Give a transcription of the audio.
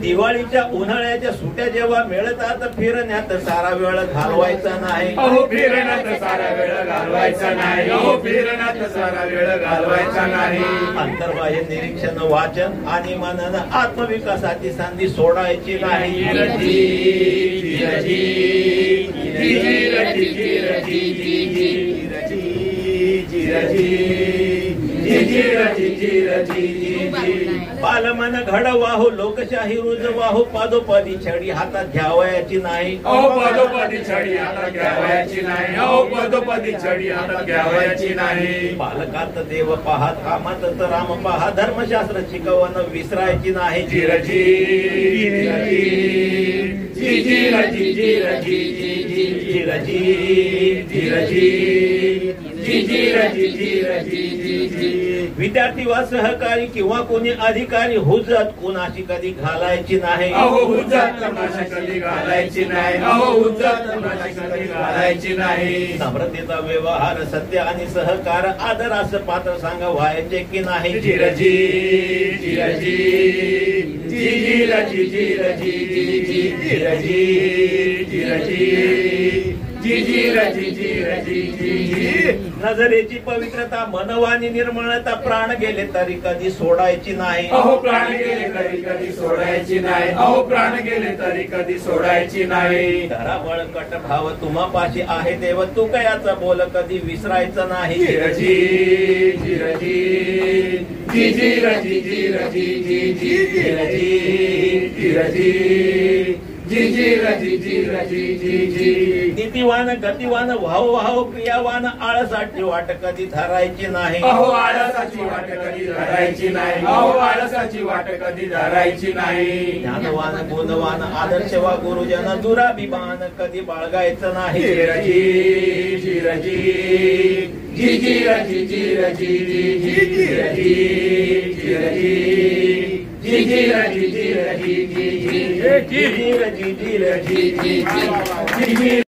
दिवाळीच्या उन्हाळ्याच्या सुट्या जेव्हा मिळतात फिरण्यात सारा वेळ घालवायचा नाही. अहो फिरण्यात सारा वेळ घालवायचा नाही. अहो फिरण्यात सारा वेळ घालवायचा नाही. अंतर्बाह्य निरीक्षण वाचन आणि मनन आत्मविकासाची संधी सोडायची नाही. पालमन घडवाहो लोकशाही रुजवाहो पादोपादी छडी हातात घ्यावयाची नाही. अहो पादोपादी छडी हातात घ्यावयाची नाही. अहो पादोपादी छडी हातात घ्यावयाची नाही. पालकात देव पाहात कामात राम पहा धर्मशास्त्र शिकवण विसरायची नाही. विद्यार्थी वा सहकारी किंवा कोणी अधिकारी हुज्जत कुणाशी कधी घालायची नाही. अहो हुज्जत कुणाशी कधी घालायची नाही. अहो हुज्जत कुणाशी कधी घालायची नाही. नम्रतेचा व्यवहार सत्य आणि सहकार आदरास पात्र सांगा व्हायचे की नाही. नजरेची पवित्रता मनवानी निर्मळता प्राण गेले तरी कधी सोडायची नाही. अहो प्राण गेले तरी कधी सोडायची नाही. अहो प्राण गेले तरी कधी सोडायची नाही. धरा बळकट भाव तुम्हापाशी आहे देव तू कयाचा बोल कधी विसरायचं नाही. नीतिवान गतिवान वाहो वाहो क्रियावान आळसाची वाट कधी धरायची नाही. अहो आळसाची वाट कधी धरायची नाही. अहो आळसाची वाट कधी धरायची नाही. ज्ञानवान गुणवान आदर्श वा गुरुजन दुराभिमान कधी बाळगायचं नाही.